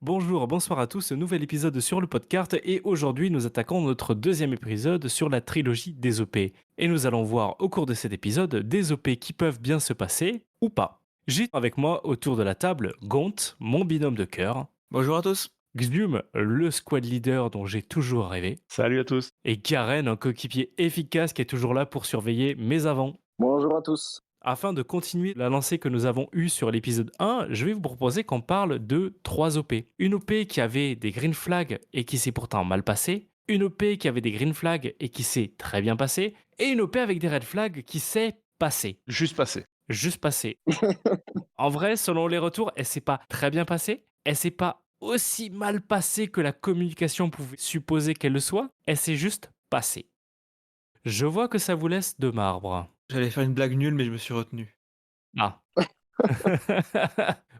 Bonjour, bonsoir à tous, nouvel épisode sur le podcast et aujourd'hui nous attaquons notre deuxième épisode sur la trilogie des OP. Et nous allons voir au cours de cet épisode des OP qui peuvent bien se passer ou pas. J'ai avec moi autour de la table Gont, mon binôme de cœur, Bonjour à tous. Xum, le squad leader dont j'ai toujours rêvé, Salut à tous. et Garen, un coéquipier efficace qui est toujours là pour surveiller mes avants. Bonjour à tous. Afin de continuer la lancée que nous avons eue sur l'épisode 1, je vais vous proposer qu'on parle de 3 OP. Une OP qui avait des green flags et qui s'est pourtant mal passée, une OP qui avait des green flags et qui s'est très bien passée, et une OP avec des red flags qui s'est passée. Juste passé. Juste passée. En vrai, selon les retours, elle s'est pas très bien passée, elle s'est pas aussi mal passée que la communication pouvait supposer qu'elle le soit, elle s'est juste passée. Je vois que ça vous laisse de marbre. J'allais faire une blague nulle, mais je me suis retenu. Ah.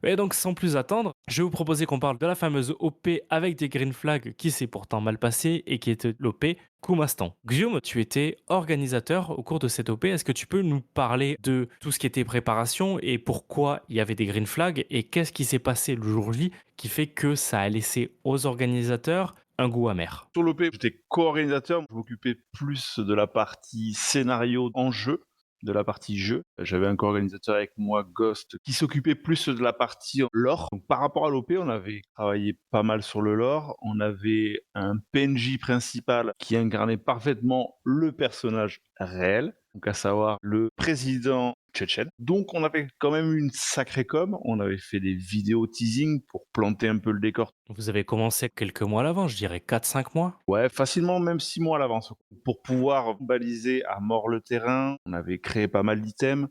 Et donc, sans plus attendre, je vais vous proposer qu'on parle de la fameuse OP avec des green flags qui s'est pourtant mal passée et qui était l'OP Kumastan. Guillaume, tu étais organisateur au cours de cette OP. Est-ce que tu peux nous parler de tout ce qui était préparation et pourquoi il y avait des green flags et qu'est-ce qui s'est passé le jour J qui fait que ça a laissé aux organisateurs un goût amer? Sur l'OP, j'étais co-organisateur, je m'occupais plus de la partie scénario en jeu, de la partie jeu. J'avais un co-organisateur avec moi, Ghost, qui s'occupait plus de la partie lore. Donc, par rapport à l'OP, on avait travaillé pas mal sur le lore. On avait un PNJ principal qui incarnait parfaitement le personnage réel, donc à savoir le président tchétchène. Donc on avait quand même une sacrée com, on avait fait des vidéos teasing pour planter un peu le décor. Vous avez commencé quelques mois à l'avant, je dirais 4-5 mois. Ouais, facilement même 6 mois à l'avance. Pour pouvoir baliser à mort le terrain, on avait créé pas mal d'items,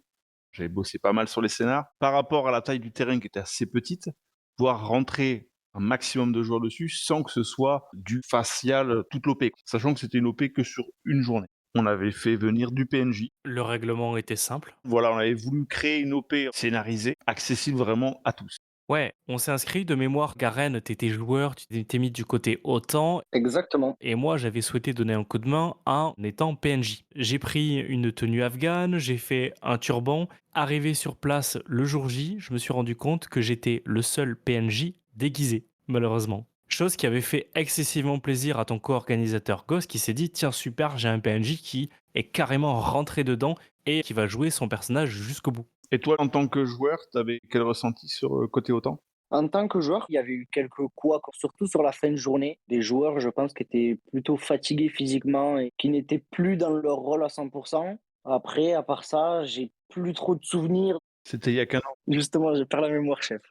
j'avais bossé pas mal sur les scénars. Par rapport à la taille du terrain qui était assez petite, pouvoir rentrer un maximum de joueurs dessus sans que ce soit du facial toute l'OP, sachant que c'était une OP que sur une journée. On avait fait venir du PNJ. Le règlement était simple. Voilà, on avait voulu créer une OP scénarisée, accessible vraiment à tous. Ouais, on s'est inscrit de mémoire. Garen, t'étais joueur, tu t'étais mis du côté OTAN, Exactement. et moi j'avais souhaité donner un coup de main en étant PNJ. J'ai pris une tenue afghane, j'ai fait un turban. Arrivé sur place le jour J, je me suis rendu compte que j'étais le seul PNJ déguisé, malheureusement. Chose qui avait fait excessivement plaisir à ton co-organisateur Ghost qui s'est dit tiens super, j'ai un PNJ qui est carrément rentré dedans et qui va jouer son personnage jusqu'au bout. Et toi, en tant que joueur, t'avais quel ressenti sur le côté OTAN? En tant que joueur, il y avait eu quelques couacs, surtout sur la fin de journée. Des joueurs, je pense, qui étaient plutôt fatigués physiquement et qui n'étaient plus dans leur rôle à 100%. Après, à part ça, j'ai plus trop de souvenirs. C'était il y a qu'un an. Justement, j'ai perdu la mémoire, chef.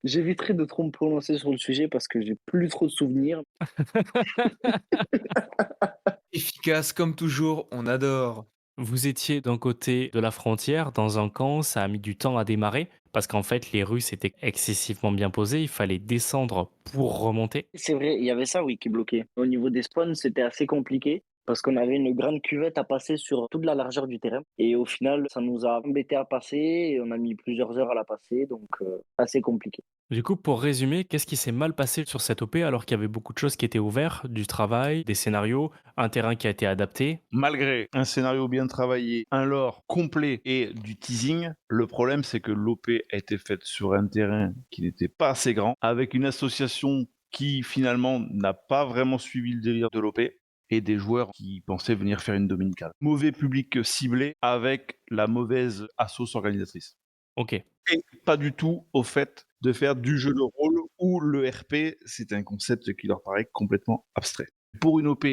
J'éviterai de trop me prononcer sur le sujet parce que j'ai plus trop de souvenirs. Efficace comme toujours, on adore. Vous étiez d'un côté de la frontière, dans un camp, ça a mis du temps à démarrer, parce qu'en fait, les Russes étaient excessivement bien posés, il fallait descendre pour remonter. C'est vrai, il y avait ça, oui, qui bloquait. Au niveau des spawns, c'était assez compliqué parce qu'on avait une grande cuvette à passer sur toute la largeur du terrain. Et au final, ça nous a embêté à passer et on a mis plusieurs heures à la passer, donc assez compliqué. Du coup, pour résumer, qu'est-ce qui s'est mal passé sur cette OP alors qu'il y avait beaucoup de choses qui étaient ouvertes, du travail, des scénarios, un terrain qui a été adapté? Malgré un scénario bien travaillé, un lore complet et du teasing, le problème c'est que l'OP a été faite sur un terrain qui n'était pas assez grand, avec une association qui finalement n'a pas vraiment suivi le délire de l'OP, et des joueurs qui pensaient venir faire une dominicale. Mauvais public ciblé avec la mauvaise assoce organisatrice. Ok. Et pas du tout au fait de faire du jeu de rôle où le RP, c'est un concept qui leur paraît complètement abstrait. Pour une OP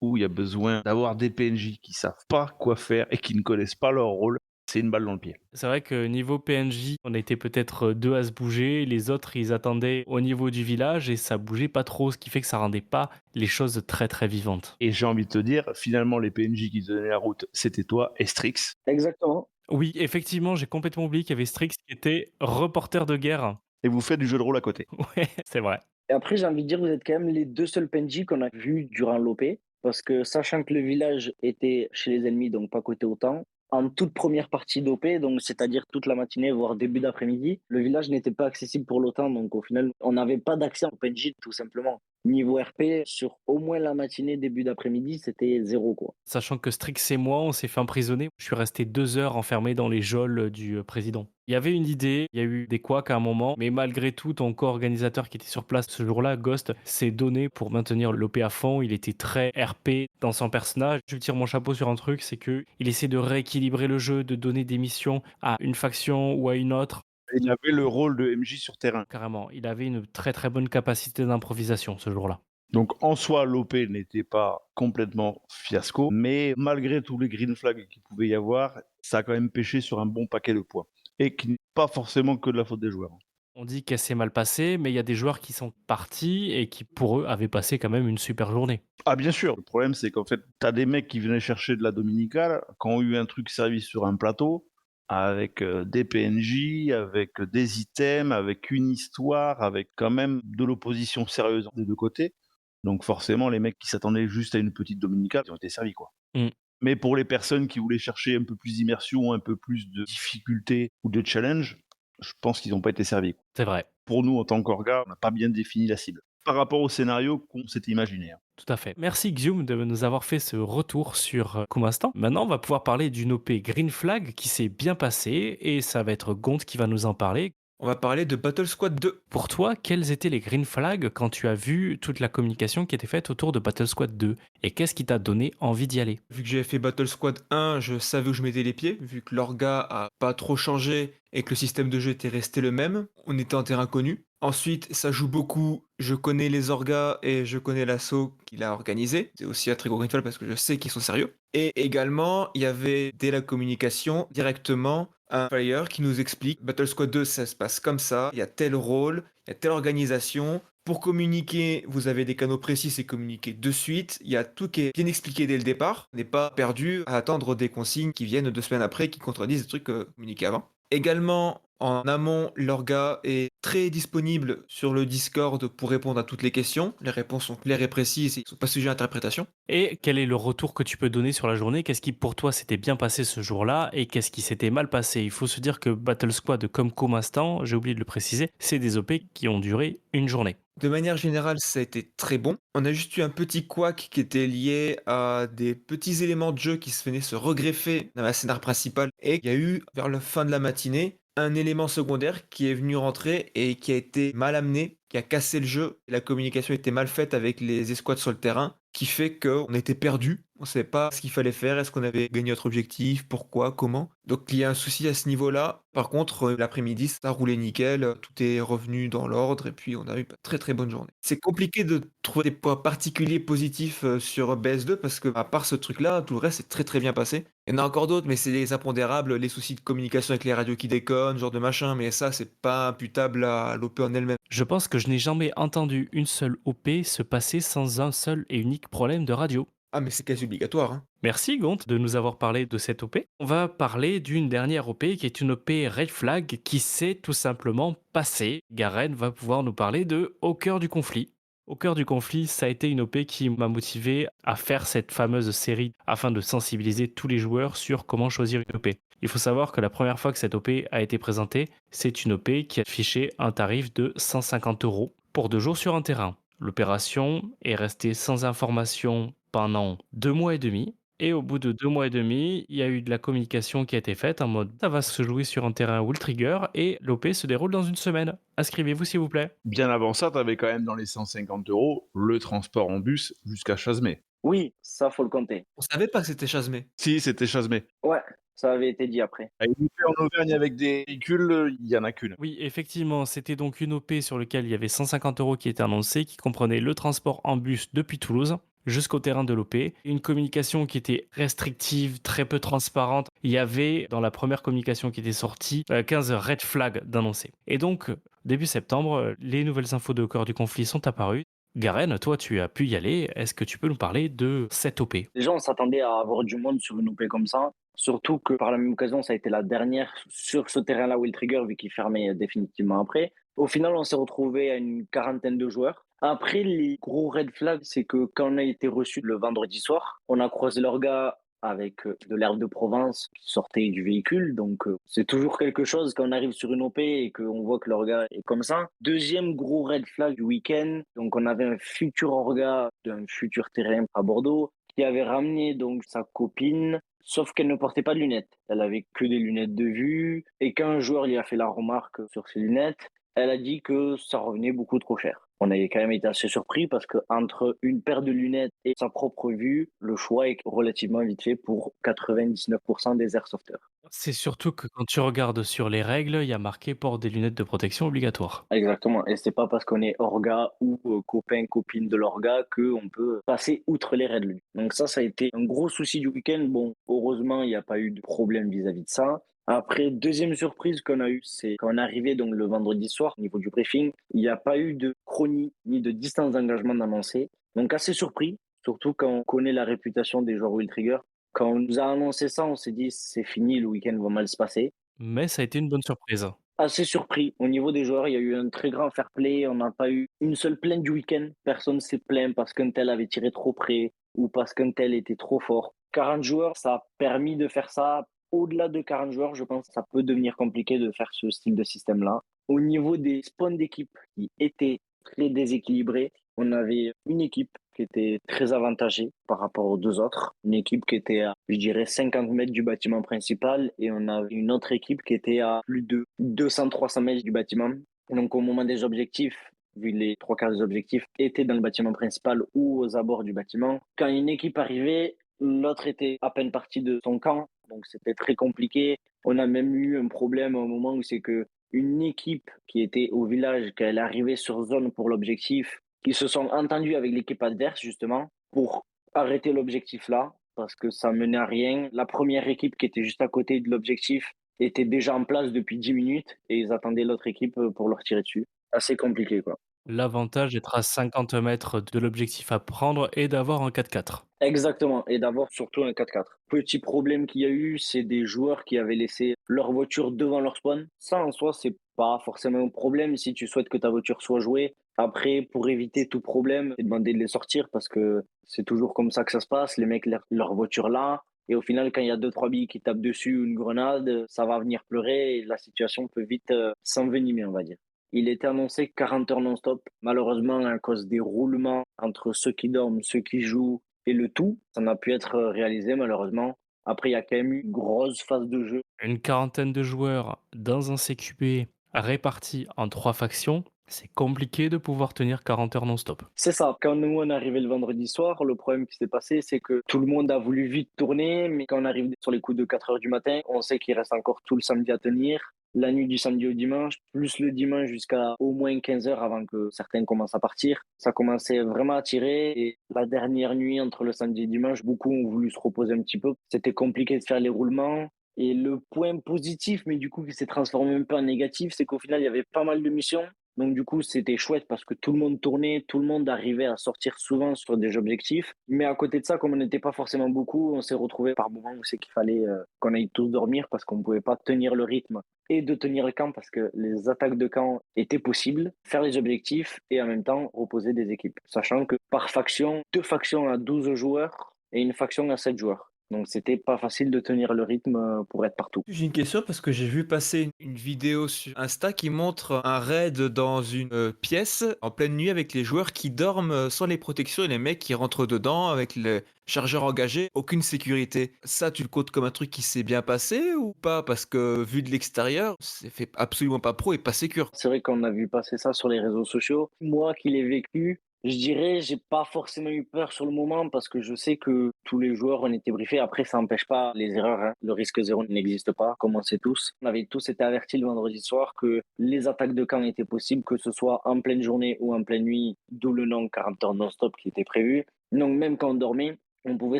où il y a besoin d'avoir des PNJ qui savent pas quoi faire et qui ne connaissent pas leur rôle, c'est une balle dans le pied. C'est vrai que niveau PNJ, on était peut-être deux à se bouger, les autres ils attendaient au niveau du village et ça bougeait pas trop, ce qui fait que ça rendait pas les choses très très vivantes. Et j'ai envie de te dire, finalement, les PNJ qui te donnaient la route, c'était toi et Strix. Exactement. Oui, effectivement, j'ai complètement oublié qu'il y avait Strix qui était reporter de guerre. Et vous faites du jeu de rôle à côté. Ouais, c'est vrai. Et après, j'ai envie de dire, vous êtes quand même les deux seuls PNJ qu'on a vus durant l'OP. Parce que sachant que le village était chez les ennemis, donc pas côté OTAN, en toute première partie d'OP, donc c'est-à-dire toute la matinée, voire début d'après-midi, le village n'était pas accessible pour l'OTAN. Donc au final, on n'avait pas d'accès au PNJ tout simplement. Niveau RP, sur au moins la matinée, début d'après-midi, c'était zéro, quoi. Sachant que Strix et moi, on s'est fait emprisonner. Je suis resté 2 heures enfermé dans les geôles du président. Il y avait une idée, il y a eu des couacs à un moment, mais malgré tout, ton co-organisateur qui était sur place ce jour-là, Ghost, s'est donné pour maintenir l'OP à fond. Il était très RP dans son personnage. Je tire mon chapeau sur un truc, c'est que il essaie de rééquilibrer le jeu, de donner des missions à une faction ou à une autre. Il avait le rôle de MJ sur terrain. Carrément, il avait une très très bonne capacité d'improvisation ce jour-là. Donc en soi, l'OP n'était pas complètement fiasco, mais malgré tous les green flags qu'il pouvait y avoir, ça a quand même pêché sur un bon paquet de points. Et qui n'est pas forcément que de la faute des joueurs. On dit qu'elle s'est mal passée, mais il y a des joueurs qui sont partis et qui, pour eux, avaient passé quand même une super journée. Ah bien sûr, le problème c'est qu'en fait, t'as des mecs qui venaient chercher de la dominicale, qui ont eu un truc servi sur un plateau, avec des PNJ, avec des items, avec une histoire, avec quand même de l'opposition sérieuse des deux côtés. Donc forcément, les mecs qui s'attendaient juste à une petite dominicale, ils ont été servis, quoi. Mm. Mais pour les personnes qui voulaient chercher un peu plus d'immersion, un peu plus de difficulté ou de challenge, je pense qu'ils n'ont pas été servis. C'est vrai, Pour nous, en tant qu'orga, on n'a pas bien défini la cible. Par rapport au scénario qu'on s'était imaginé. tout à fait. Merci Xium de nous avoir fait ce retour sur Kumastan. Maintenant, on va pouvoir parler d'une OP Green Flag qui s'est bien passée et ça va être Gont qui va nous en parler. On va parler de Battle Squad 2. Pour toi, quels étaient les green flags quand tu as vu toute la communication qui était faite autour de Battle Squad 2 et qu'est-ce qui t'a donné envie d'y aller? Vu que j'avais fait Battle Squad 1, je savais où je mettais les pieds, vu que l'orga a pas trop changé et que le système de jeu était resté le même. On était en terrain connu. Ensuite, ça joue beaucoup. Je connais les orgas et je connais l'assaut qu'il a organisé. C'est aussi un très gros green flag parce que je sais qu'ils sont sérieux. Et également, il y avait dès la communication directement un player qui nous explique Battle Squad 2, ça se passe comme ça, il y a tel rôle, il y a telle organisation. Pour communiquer, vous avez des canaux précis, c'est communiquer de suite. Il y a tout qui est bien expliqué dès le départ. On n'est pas perdu à attendre des consignes qui viennent 2 semaines après, qui contredisent des trucs communiqués avant. Également, en amont, l'orga est très disponible sur le Discord pour répondre à toutes les questions. Les réponses sont claires et précises, ils ne sont pas sujets à interprétation. Et quel est le retour que tu peux donner sur la journée? Qu'est-ce qui pour toi s'était bien passé ce jour-là et qu'est-ce qui s'était mal passé? Il faut se dire que Battle Squad comme Comastan, j'ai oublié de le préciser, c'est des OP qui ont duré une journée. De manière générale, ça a été très bon. On a juste eu un petit couac qui était lié à des petits éléments de jeu qui se venaient se regreffer dans la scénar principale. Et il y a eu, vers la fin de la matinée, un élément secondaire qui est venu rentrer et qui a été mal amené, qui a cassé le jeu. La communication était mal faite avec les escouades sur le terrain, qui fait qu'on était perdu. On ne savait pas ce qu'il fallait faire, est-ce qu'on avait gagné notre objectif, pourquoi, comment. Donc il y a un souci à ce niveau-là. Par contre, l'après-midi, ça a roulé nickel, tout est revenu dans l'ordre et puis on a eu une très très bonne journée. C'est compliqué de trouver des points particuliers positifs sur BS2 parce que à part ce truc-là, tout le reste est très très bien passé. Il y en a encore d'autres, mais c'est les impondérables, les soucis de communication avec les radios qui déconnent, ce genre de machin, mais ça c'est pas imputable à l'OP en elle-même. Je pense que je n'ai jamais entendu une seule OP se passer sans un seul et unique problème de radio. Ah mais c'est quasi obligatoire, hein. Merci Gont de nous avoir parlé de cette OP. On va parler d'une dernière OP qui est une OP Red Flag qui s'est tout simplement passée. Garen va pouvoir nous parler de Au cœur du conflit. Au cœur du conflit, ça a été une OP qui m'a motivé à faire cette fameuse série afin de sensibiliser tous les joueurs sur comment choisir une OP. Il faut savoir que la première fois que cette OP a été présentée, c'est une OP qui affichait un tarif de 150 € pour 2 jours sur un terrain. L'opération est restée sans information pendant 2 mois et demi. Et au bout de 2 mois et demi, il y a eu de la communication qui a été faite en mode ça va se jouer sur un terrain Will Trigger et l'OP se déroule dans une semaine. Inscrivez-vous s'il vous plaît. Bien avant ça, tu avais quand même dans les 150 € le transport en bus jusqu'à Chasmé. Oui, ça, faut le compter. On savait pas que c'était Chasmé. Si, c'était Chasmé. Ouais, ça avait été dit après. Une OP en Auvergne avec des véhicules, il y en a qu'une. Oui, effectivement, c'était donc une OP sur laquelle il y avait 150 € qui était annoncé, qui comprenait le transport en bus depuis Toulouse jusqu'au terrain de l'OP. Une communication qui était restrictive, très peu transparente. Il y avait, dans la première communication qui était sortie, 15 red flags d'annoncer. Et donc, début septembre, les nouvelles infos de Cœur du conflit sont apparues. Garen, toi, tu as pu y aller. Est-ce que tu peux nous parler de cette OP? Déjà, on s'attendait à avoir du monde sur une OP comme ça. Surtout que par la même occasion, ça a été la dernière sur ce terrain-là, Will Trigger, vu qu'il fermait définitivement après. Au final, on s'est retrouvé à une quarantaine de joueurs. Après, les gros red flags, c'est que quand on a été reçu le vendredi soir, on a croisé leur gars avec de l'herbe de Provence qui sortait du véhicule. Donc, c'est toujours quelque chose quand on arrive sur une OP et qu'on voit que l'orga est comme ça. Deuxième gros red flag du week-end. Donc, on avait un futur orga d'un futur terrain à Bordeaux qui avait ramené donc sa copine, sauf qu'elle ne portait pas de lunettes. Elle avait que des lunettes de vue. Et quand un joueur lui a fait la remarque sur ses lunettes, elle a dit que ça revenait beaucoup trop cher. On avait quand même été assez surpris parce que entre une paire de lunettes et sa propre vue, le choix est relativement vite fait pour 99% des airsofters. C'est surtout que quand tu regardes sur les règles, il y a marqué port des lunettes de protection obligatoire. Exactement. Et c'est pas parce qu'on est orga ou copain, copine de l'orga qu'on peut passer outre les règles. Donc ça a été un gros souci du week-end. Bon, heureusement, il n'y a pas eu de problème vis-à-vis de ça. Après, deuxième surprise qu'on a eue, c'est quand on est arrivé donc le vendredi soir, au niveau du briefing, il n'y a pas eu de chronie ni de distance d'engagement d'annoncé. Donc assez surpris, surtout quand on connaît la réputation des joueurs Will Trigger. Quand on nous a annoncé ça, on s'est dit c'est fini, le week-end va mal se passer. Mais ça a été une bonne surprise. Assez surpris. Au niveau des joueurs, il y a eu un très grand fair play. On n'a pas eu une seule plainte du week-end. Personne s'est plaint parce qu'un tel avait tiré trop près ou parce qu'un tel était trop fort. 40 joueurs, ça a permis de faire ça. Au-delà de 40 joueurs, je pense que ça peut devenir compliqué de faire ce style de système-là. Au niveau des spawns d'équipes qui étaient très déséquilibrés, on avait une équipe qui était très avantagée par rapport aux deux autres. Une équipe qui était à, je dirais, 50 mètres du bâtiment principal et on avait une autre équipe qui était à plus de 200-300 mètres du bâtiment. Et donc, au moment des objectifs, vu les trois quarts des objectifs étaient dans le bâtiment principal ou aux abords du bâtiment, quand une équipe arrivait, l'autre était à peine parti de son camp. Donc, c'était très compliqué. On a même eu un problème au moment où c'est que une équipe qui était au village, quand elle arrivait sur zone pour l'objectif, qui se sont entendus avec l'équipe adverse, justement, pour arrêter l'objectif là, parce que ça menait à rien. La première équipe qui était juste à côté de l'objectif était déjà en place depuis 10 minutes et ils attendaient l'autre équipe pour leur tirer dessus. Assez compliqué, quoi. L'avantage d'être à 50 mètres de l'objectif à prendre et d'avoir un 4-4. Exactement, et d'avoir surtout un 4x4. Petit problème qu'il y a eu, c'est des joueurs qui avaient laissé leur voiture devant leur spawn. Ça, en soi, c'est pas forcément un problème si tu souhaites que ta voiture soit jouée. Après, pour éviter tout problème, c'est demander de les sortir parce que c'est toujours comme ça que ça se passe. Les mecs laissent leur voiture là. Et au final, quand il y a deux, trois billes qui tapent dessus ou une grenade, ça va venir pleurer et la situation peut vite s'envenimer, on va dire. Il était annoncé 40 heures non-stop. Malheureusement, à cause des roulements entre ceux qui dorment, ceux qui jouent, et le tout, ça n'a pu être réalisé malheureusement. Après, il y a quand même eu une grosse phase de jeu. Une quarantaine de joueurs dans un CQP répartis en 3 factions, c'est compliqué de pouvoir tenir 40 heures non-stop. C'est ça. Quand nous, on est arrivé le vendredi soir, le problème qui s'est passé, c'est que tout le monde a voulu vite tourner, mais quand on arrive sur les coups de 4 heures du matin, on sait qu'il reste encore tout le samedi à tenir. La nuit du samedi au dimanche, plus le dimanche jusqu'à au moins 15 heures avant que certains commencent à partir. Ça commençait vraiment à tirer et la dernière nuit entre le samedi et le dimanche, beaucoup ont voulu se reposer un petit peu. C'était compliqué de faire les roulements. Et le point positif, mais du coup qui s'est transformé un peu en négatif, c'est qu'au final, il y avait pas mal de missions. Donc du coup, c'était chouette parce que tout le monde tournait, tout le monde arrivait à sortir souvent sur des objectifs. Mais à côté de ça, comme on n'était pas forcément beaucoup, on s'est retrouvé par moments où c'est qu'il fallait qu'on aille tous dormir parce qu'on ne pouvait pas tenir le rythme et de tenir le camp parce que les attaques de camp étaient possibles, faire les objectifs et en même temps reposer des équipes. Sachant que par faction, deux factions à 12 joueurs et une faction à 7 joueurs. Donc c'était pas facile de tenir le rythme pour être partout. J'ai une question parce que j'ai vu passer une vidéo sur Insta qui montre un raid dans une pièce en pleine nuit avec les joueurs qui dorment sans les protections et les mecs qui rentrent dedans avec les chargeurs engagés, aucune sécurité. Ça, tu le comptes comme un truc qui s'est bien passé ou pas? Parce que vu de l'extérieur, c'est fait absolument pas pro et pas sécure. C'est vrai qu'on a vu passer ça sur les réseaux sociaux. Moi qui l'ai vécu, je dirais, j'ai pas forcément eu peur sur le moment parce que je sais que tous les joueurs ont été briefés. Après, ça n'empêche pas les erreurs, hein. Le risque zéro n'existe pas, comme on sait tous. On avait tous été avertis le vendredi soir que les attaques de camp étaient possibles, que ce soit en pleine journée ou en pleine nuit, d'où le nom 40 heures non-stop qui était prévu. Donc même quand on dormait, on pouvait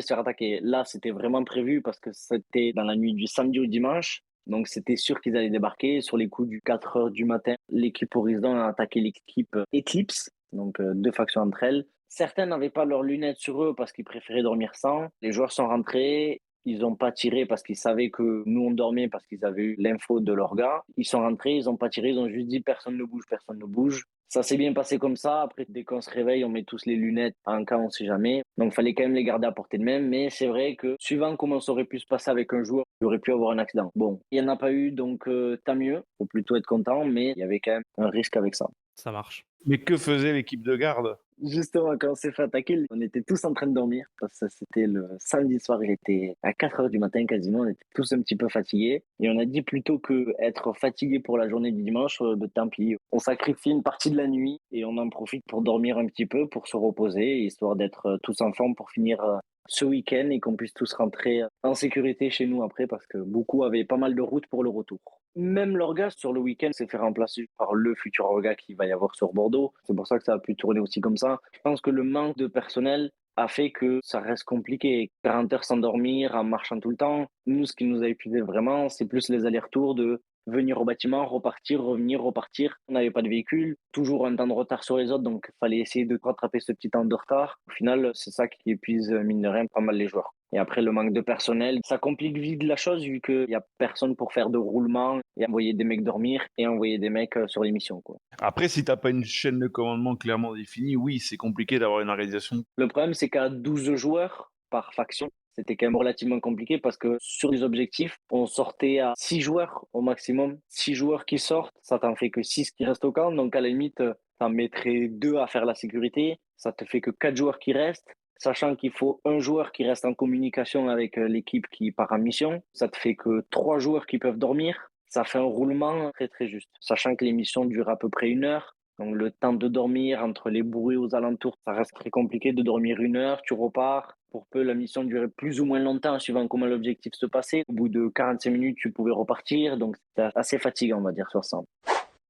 se faire attaquer. Là, c'était vraiment prévu parce que c'était dans la nuit du samedi au dimanche. Donc, c'était sûr qu'ils allaient débarquer. Sur les coups du 4 heures du matin, l'équipe Horizon a attaqué l'équipe Eclipse, donc deux factions entre elles. Certains n'avaient pas leurs lunettes sur eux parce qu'ils préféraient dormir sans. Les joueurs sont rentrés. Ils ont pas tiré parce qu'ils savaient que nous on dormait parce qu'ils avaient eu l'info de leur gars. Ils sont rentrés, ils ont pas tiré, ils ont juste dit personne ne bouge, personne ne bouge. Ça s'est bien passé comme ça. Après, dès qu'on se réveille, on met tous les lunettes en cas on sait jamais. Donc, fallait quand même les garder à portée de main. Mais c'est vrai que suivant comment ça aurait pu se passer avec un joueur, il aurait pu avoir un accident. Bon, il y en a pas eu, donc tant mieux. Faut plutôt être content, mais il y avait quand même un risque avec ça. Ça marche. Mais que faisait l'équipe de garde? Justement, quand on s'est fait attaquer, on était tous en train de dormir parce que c'était le samedi soir, il était à 4 heures du matin quasiment, on était tous un petit peu fatigués et on a dit plutôt que être fatigué pour la journée du dimanche, tant pis, on sacrifie une partie de la nuit et on en profite pour dormir un petit peu, pour se reposer, histoire d'être tous en forme pour finir ce week-end et qu'on puisse tous rentrer en sécurité chez nous après parce que beaucoup avaient pas mal de routes pour le retour. Même l'orga sur le week-end s'est fait remplacer par le futur orga qu'il va y avoir sur Bordeaux. C'est pour ça que ça a pu tourner aussi comme ça. Je pense que le manque de personnel a fait que ça reste compliqué. 40 heures sans dormir, en marchant tout le temps. Nous, ce qui nous a épuisé vraiment, c'est plus les allers-retours de venir au bâtiment, repartir, revenir, repartir. On n'avait pas de véhicule, toujours un temps de retard sur les autres, donc il fallait essayer de rattraper ce petit temps de retard. Au final, c'est ça qui épuise, mine de rien, pas mal les joueurs. Et après, le manque de personnel, ça complique vite la chose vu qu'il n'y a personne pour faire de roulement et envoyer des mecs dormir et envoyer des mecs sur les missions, quoi. Après, si t'as pas une chaîne de commandement clairement définie, oui, c'est compliqué d'avoir une organisation. Le problème, c'est qu'à 12 joueurs par faction, c'était quand même relativement compliqué parce que sur les objectifs, on sortait à 6 joueurs au maximum. 6 joueurs qui sortent, ça t'en fait que 6 qui restent au camp. Donc à la limite, t'en mettrais 2 à faire la sécurité. Ça te fait que 4 joueurs qui restent. Sachant qu'il faut un joueur qui reste en communication avec l'équipe qui part en mission. Ça te fait que 3 joueurs qui peuvent dormir. Ça fait un roulement très très juste. Sachant que les missions durent à peu près 1 heure. Donc le temps de dormir entre les bruits aux alentours, ça reste très compliqué de dormir 1 heure, tu repars. Pour peu, la mission durait plus ou moins longtemps suivant comment l'objectif se passait. Au bout de 45 minutes, tu pouvais repartir. Donc c'était assez fatigant, on va dire, sur ça.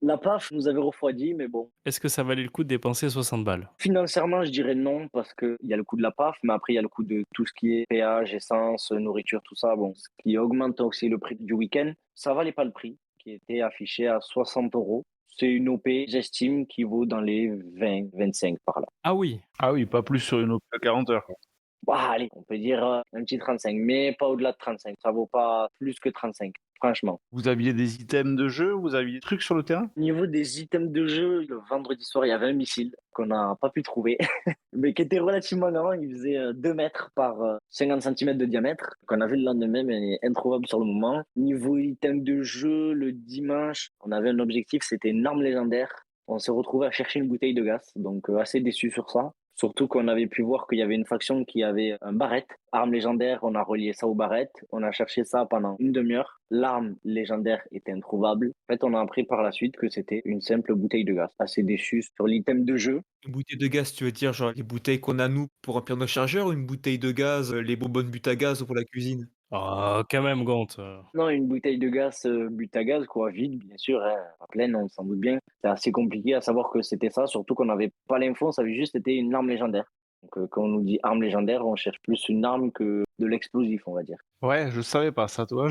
La PAF nous avait refroidi, mais bon. Est-ce que ça valait le coup de dépenser 60 balles? Financièrement, je dirais non, parce qu'il y a le coût de la PAF, mais après, il y a le coût de tout ce qui est péage, essence, nourriture, tout ça. Bon, ce qui augmente aussi le prix du week-end. Ça valait pas le prix, qui était affiché à 60 euros. C'est une OP, j'estime, qui vaut dans les 20, 25 par là. Ah oui, Ah oui, pas plus sur une OP à 40 heures, quoi. Bah, allez, on peut dire un petit 35, mais pas au-delà de 35. Ça vaut pas plus que 35, franchement. Vous aviez des items de jeu, vous aviez des trucs sur le terrain? Au niveau des items de jeu, le vendredi soir, il y avait un missile qu'on n'a pas pu trouver, mais qui était relativement grand. Il faisait 2 mètres par 50 centimètres de diamètre, qu'on a vu le lendemain, mais introuvable sur le moment. Niveau item de jeu, le dimanche, on avait un objectif, c'était une arme légendaire. On s'est retrouvé à chercher une bouteille de gaz, donc assez déçu sur ça. Surtout qu'on avait pu voir qu'il y avait une faction qui avait un barrette, arme légendaire, on a relié ça au barrette, on a cherché ça pendant une demi-heure. L'arme légendaire était introuvable. En fait, on a appris par la suite que c'était une simple bouteille de gaz. Assez déçu sur l'item de jeu. Une bouteille de gaz, tu veux dire genre les bouteilles qu'on a nous pour remplir nos chargeurs ou une bouteille de gaz, les bonbonnes but à gaz pour la cuisine? oh, quand même, Gant. Non, une bouteille de gaz, but à gaz, quoi, vide, bien sûr, hein, pas pleine, on s'en doute bien. C'est assez compliqué à savoir que c'était ça, surtout qu'on n'avait pas l'info, on savait juste que c'était une arme légendaire. Donc, quand on nous dit arme légendaire, on cherche plus une arme que de l'explosif, on va dire. Ouais, je savais pas ça, toi.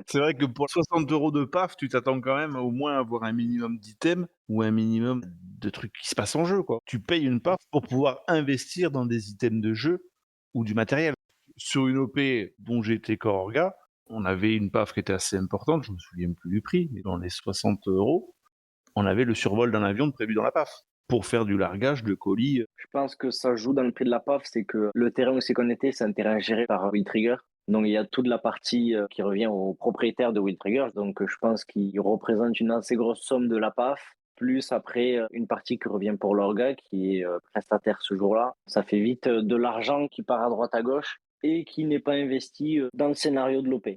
C'est vrai que pour 60 € de PAF, tu t'attends quand même au moins à avoir un minimum d'items ou un minimum de trucs qui se passent en jeu, quoi. Tu payes une PAF pour pouvoir investir dans des items de jeu ou du matériel. Sur une OP dont j'étais corps orga, on avait une PAF qui était assez importante, je me souviens plus du prix, mais dans les 60 €, on avait le survol d'un avion de prévu dans la PAF pour faire du largage de colis. Je pense que ça joue dans le prix de la PAF, c'est que le terrain où c'est connecté, c'est un terrain géré par Will Trigger. Donc il y a toute la partie qui revient au propriétaire de Will Trigger. Donc je pense qu'il représente une assez grosse somme de la PAF, plus après une partie qui revient pour l'orga, qui est prestataire ce jour-là. Ça fait vite de l'argent qui part à droite à gauche et qui n'est pas investi dans le scénario de l'OP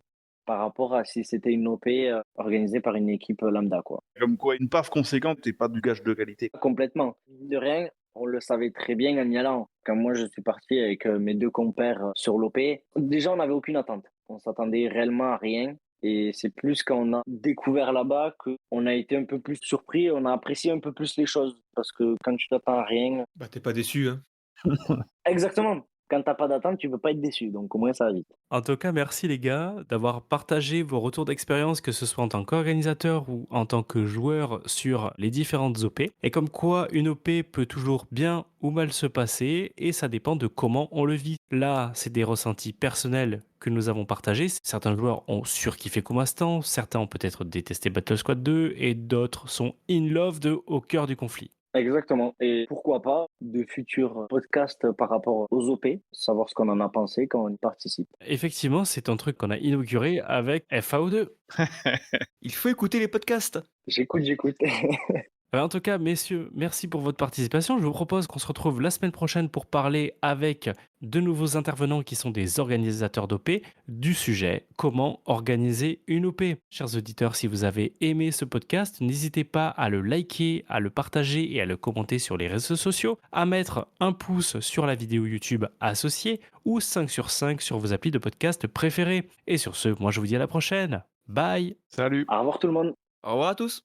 par rapport à si c'était une OP organisée par une équipe lambda, quoi. Comme quoi, une PAF conséquente n'est pas du gage de qualité. Complètement. Mine de rien, on le savait très bien en y allant. Quand moi je suis parti avec mes 2 compères sur l'OP, déjà on n'avait aucune attente. On s'attendait réellement à rien. Et c'est plus quand on a découvert là-bas qu'on a été un peu plus surpris, on a apprécié un peu plus les choses. Parce que quand tu t'attends à rien. Bah, tu pas déçu, hein? Exactement. Quand t'as pas d'attente, tu peux pas être déçu, donc au moins ça va vite. En tout cas, merci les gars d'avoir partagé vos retours d'expérience, que ce soit en tant qu'organisateur ou en tant que joueur sur les différentes OP. Et comme quoi, une OP peut toujours bien ou mal se passer et ça dépend de comment on le vit. Là, c'est des ressentis personnels que nous avons partagés. Certains joueurs ont surkiffé Koumastan, certains ont peut-être détesté Battle Squad 2 et d'autres sont in love au cœur du conflit. Exactement. Et pourquoi pas de futurs podcasts par rapport aux OP, savoir ce qu'on en a pensé quand on y participe. Effectivement, c'est un truc qu'on a inauguré avec FAO2. Il faut écouter les podcasts. J'écoute. En tout cas, messieurs, merci pour votre participation. Je vous propose qu'on se retrouve la semaine prochaine pour parler avec de nouveaux intervenants qui sont des organisateurs d'OP du sujet comment organiser une OP. Chers auditeurs, si vous avez aimé ce podcast, n'hésitez pas à le liker, à le partager et à le commenter sur les réseaux sociaux, à mettre un pouce sur la vidéo YouTube associée ou 5 sur 5 sur vos applis de podcast préférés. Et sur ce, moi je vous dis à la prochaine. Bye! Salut. Au revoir tout le monde. Au revoir à tous.